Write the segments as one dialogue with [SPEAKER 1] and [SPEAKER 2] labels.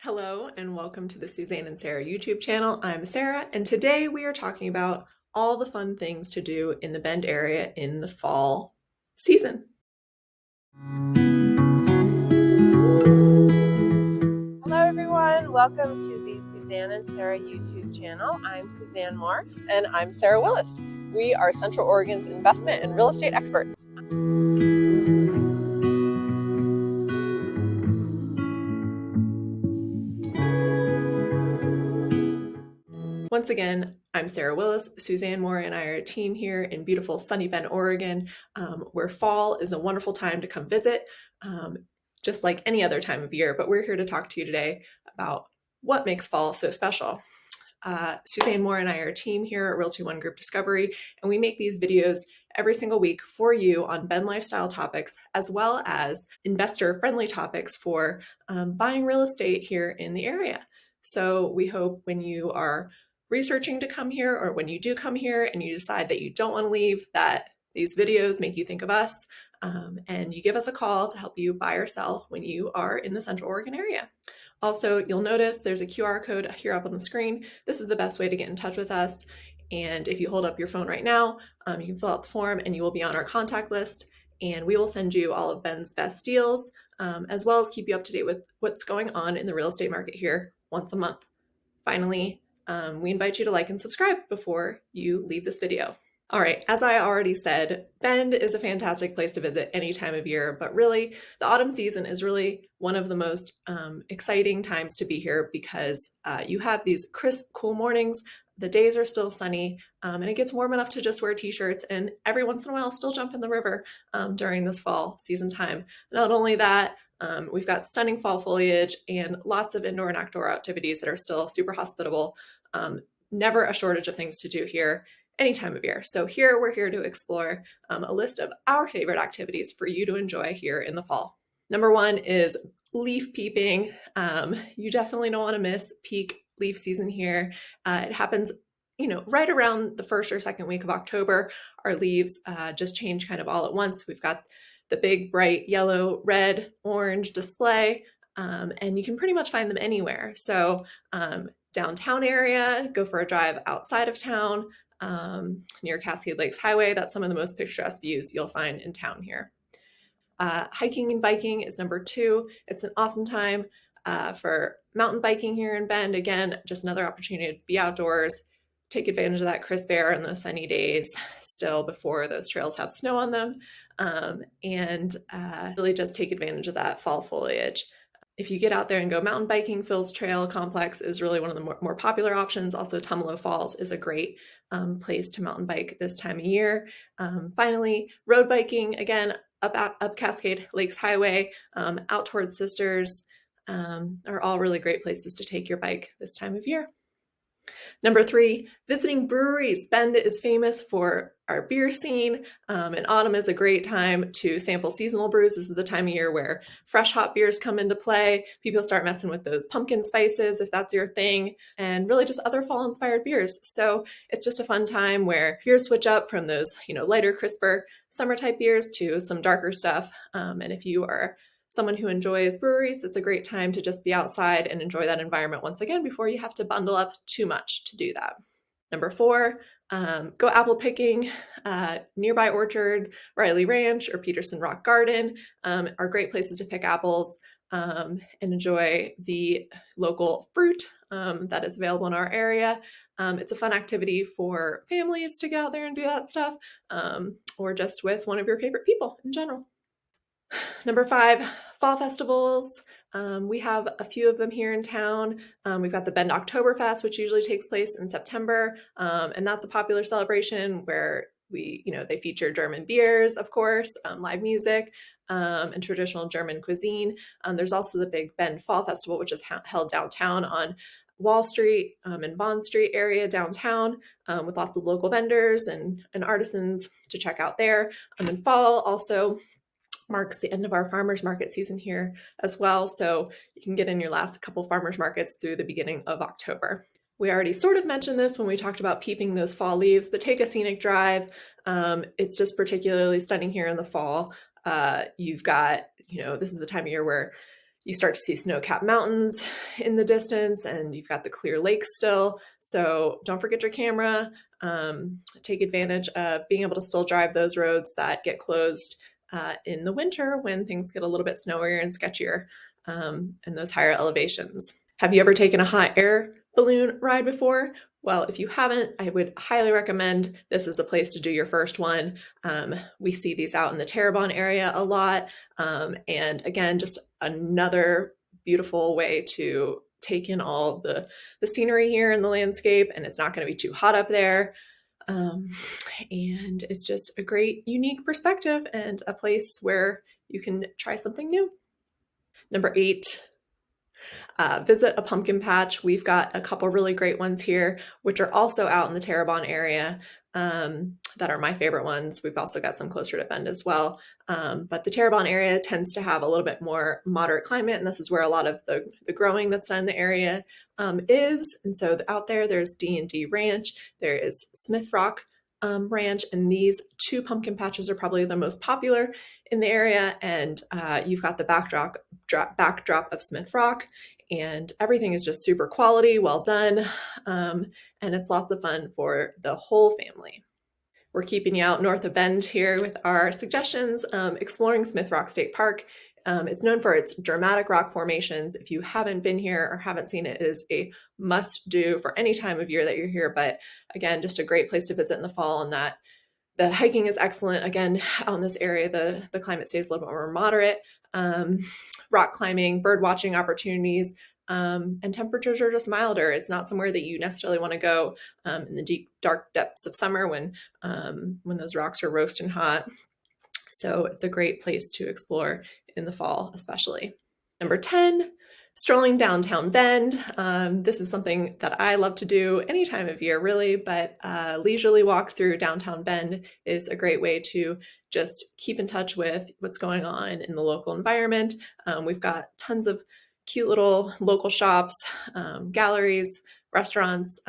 [SPEAKER 1] Hello and welcome to the Suzanne and Sarah YouTube channel. I'm Sarah and today we are talking about all the fun things to do in the Bend area in the fall season.
[SPEAKER 2] Hello everyone, welcome to the Suzanne and Sarah YouTube channel. I'm Suzanne Moore.
[SPEAKER 1] And I'm Sarah Willis. We are Central Oregon's investment and real estate experts. Once again, I'm Sarah Willis. Suzanne Moore and I are a team here in beautiful sunny Bend, Oregon, where fall is a wonderful time to come visit, just like any other time of year. But we're here to talk to you today about what makes fall so special. Suzanne Moore and I are a team here at Realty One Group Discovery, and we make these videos every single week for you on Bend lifestyle topics, as well as investor-friendly topics for buying real estate here in the area. So we hope when you are researching to come here, or when you do come here and you decide that you don't want to leave, that these videos make you think of us, and you give us a call to help you buy or sell when you are in the Central Oregon area. Also, you'll notice there's a QR code here up on the screen. This is the best way to get in touch with us. And if you hold up your phone right now, you can fill out the form and you will be on our contact list. And we will send you all of Bend's best deals, as well as keep you up to date with what's going on in the real estate market here once a month. Finally, we invite you to like and subscribe before you leave this video. All right, as I already said, Bend is a fantastic place to visit any time of year, but really the autumn season is really one of the most exciting times to be here because you have these crisp, cool mornings, the days are still sunny, and it gets warm enough to just wear t-shirts and every once in a while still jump in the river during this fall season time. Not only that, we've got stunning fall foliage and lots of indoor and outdoor activities that are still super hospitable. Never a shortage of things to do here any time of year. So here we're here to explore a list of our favorite activities for you to enjoy here in the fall. Number one is leaf peeping. You definitely don't want to miss peak leaf season here. It happens, right around the first or second week of October. Our leaves just change kind of all at once. We've got the big bright yellow, red, orange display, and you can pretty much find them anywhere. So downtown area, go for a drive outside of town, near Cascade Lakes Highway. That's some of the most picturesque views you'll find in town here. Hiking and biking is number two. It's an awesome time for mountain biking here in Bend. Again, just another opportunity to be outdoors, take advantage of that crisp air on those sunny days still before those trails have snow on them, and really just take advantage of that fall foliage. If you get out there and go mountain biking, Phil's Trail Complex is really one of the more popular options. Also, Tumalo Falls is a great place to mountain bike this time of year. Finally, road biking, again, up Cascade Lakes Highway, out towards Sisters, are all really great places to take your bike this time of year. Number three, visiting breweries. Bend is famous for our beer scene, and autumn is a great time to sample seasonal brews. This is the time of year where fresh hop beers come into play. People start messing with those pumpkin spices, if that's your thing, and really just other fall-inspired beers. So it's just a fun time where beers switch up from those, lighter, crisper summer-type beers to some darker stuff. And if you are someone who enjoys breweries, that's a great time to just be outside and enjoy that environment once again before you have to bundle up too much to do that. Number four, go apple picking. Nearby orchard, Riley Ranch, or Peterson Rock Garden are great places to pick apples and enjoy the local fruit that is available in our area. It's a fun activity for families to get out there and do that stuff, or just with one of your favorite people in general. Number five, fall festivals. We have a few of them here in town. We've got the Bend Oktoberfest, which usually takes place in September, and that's a popular celebration where they feature German beers, of course, live music, and traditional German cuisine. There's also the big Bend Fall Festival, which is held downtown on Wall Street and Bond Street area downtown, with lots of local vendors and artisans to check out there. In fall also marks the end of our farmers market season here as well. So you can get in your last couple farmers markets through the beginning of October. We already sort of mentioned this when we talked about peeping those fall leaves, but take a scenic drive. It's just particularly stunning here in the fall. You've got, this is the time of year where You start to see snow-capped mountains in the distance, and you've got the clear lakes still. So don't forget your camera. Take advantage of being able to still drive those roads that get closed in the winter when things get a little bit snowier and sketchier in those higher elevations. Have you ever taken a hot air balloon ride before? Well, if you haven't, I would highly recommend this is a place to do your first one. We see these out in the Terrebonne area a lot. And again, just another beautiful way to take in all the scenery here in the landscape, and it's not going to be too hot up there. And it's just a great, unique perspective and a place where you can try something new. Number 8, visit a pumpkin patch. We've got a couple really great ones here, which are also out in the Terrebonne area. That are my favorite ones. We've also got some closer to Bend as well. But the Terrebonne area tends to have a little bit more moderate climate, and this is where a lot of the growing that's done in the area is. And so out there's D&D Ranch, there is Smith Rock Ranch, and these 2 pumpkin patches are probably the most popular in the area. And you've got the backdrop of Smith Rock, and everything is just super quality, well done, and it's lots of fun for the whole family. We're keeping you out north of Bend here with our suggestions. Exploring Smith Rock State Park. It's known for its dramatic rock formations. If you haven't been here or haven't seen it, it is a must-do for any time of year that you're here. But again, just a great place to visit in the fall, and that the hiking is excellent. Again, out in this area, the climate stays a little bit more moderate. Rock climbing, bird watching opportunities, and temperatures are just milder. It's not somewhere that you necessarily want to go in the deep, dark depths of summer when those rocks are roasting hot. So it's a great place to explore in the fall, especially. Number 10, strolling downtown Bend. This is something that I love to do any time of year, really, but leisurely walk through downtown Bend is a great way to just keep in touch with what's going on in the local environment. We've got tons of cute little local shops, galleries, restaurants.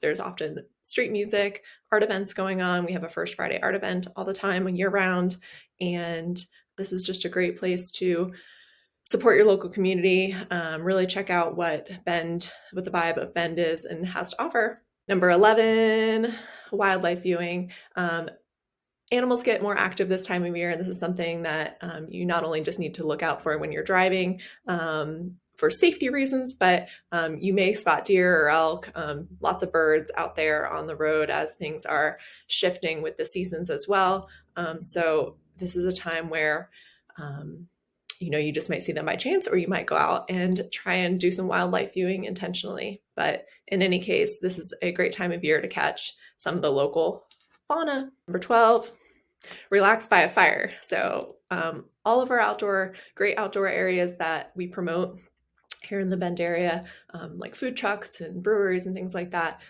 [SPEAKER 1] There's often street music, art events going on. We have a First Friday art event all the time, year-round, and this is just a great place to support your local community, really check out what the vibe of Bend is and has to offer. Number 11, wildlife viewing. Animals get more active this time of year, and this is something that you not only just need to look out for when you're driving for safety reasons, but you may spot deer or elk, lots of birds out there on the road as things are shifting with the seasons as well. So this is a time where you just might see them by chance, or you might go out and try and do some wildlife viewing intentionally. But in any case, this is a great time of year to catch some of the local fauna. Number 12, relax by a fire. So all of our great outdoor areas that we promote here in the Bend area, like food trucks and breweries and things like that,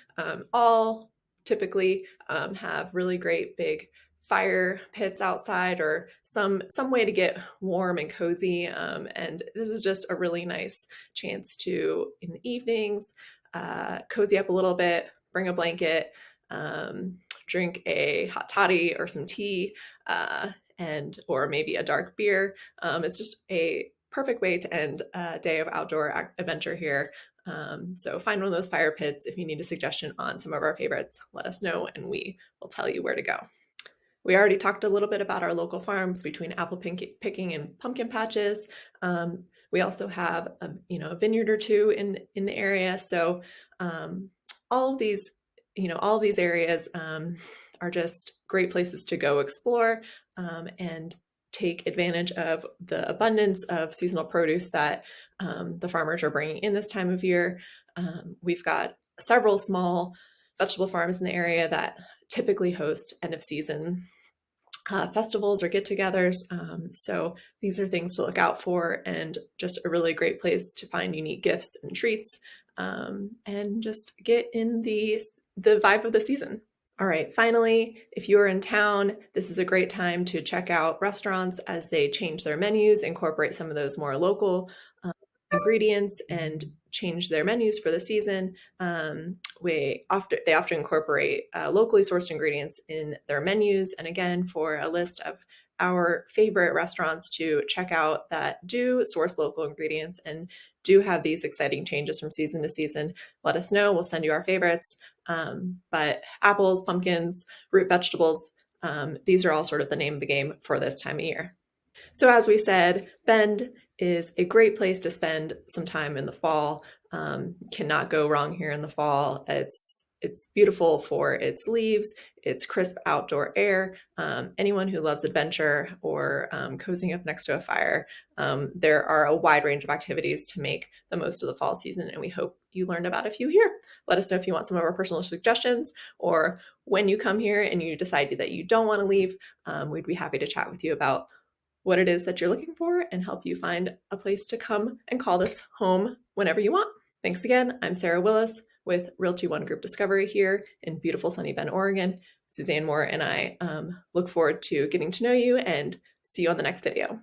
[SPEAKER 1] all typically have really great big fire pits outside, or some way to get warm and cozy. And this is just a really nice chance to, in the evenings, cozy up a little bit, bring a blanket, drink a hot toddy or some tea, or maybe a dark beer. It's just a perfect way to end a day of outdoor adventure here. So find one of those fire pits. If you need a suggestion on some of our favorites, let us know and we will tell you where to go. We already talked a little bit about our local farms between apple picking and pumpkin patches. We also have a vineyard or two in the area. So all of these areas are just great places to go explore and take advantage of the abundance of seasonal produce that the farmers are bringing in this time of year. We've got several small vegetable farms in the area that typically host end of season festivals or get-togethers. So these are things to look out for, and just a really great place to find unique gifts and treats, and just get in the vibe of the season. All right, finally, if you're in town, this is a great time to check out restaurants as they change their menus, incorporate some of those more local ingredients, and change their menus for the season. They often incorporate locally sourced ingredients in their menus. And again, for a list of our favorite restaurants to check out that do source local ingredients and do have these exciting changes from season to season, let us know. We'll send you our favorites. But apples, pumpkins, root vegetables, these are all sort of the name of the game for this time of year. So as we said, Bend is a great place to spend some time in the fall. Cannot go wrong here in the fall. It's beautiful for its leaves, its crisp outdoor air. Anyone who loves adventure or cozying up next to a fire, there are a wide range of activities to make the most of the fall season, and we hope you learned about a few here. Let us know if you want some of our personal suggestions, or when you come here and you decide that you don't want to leave, we'd be happy to chat with you about what it is that you're looking for and help you find a place to come and call this home whenever you want. Thanks again. I'm Sarah Willis with Realty One Group Discovery here in beautiful sunny Bend, Oregon. Suzanne Moore and I look forward to getting to know you and see you on the next video.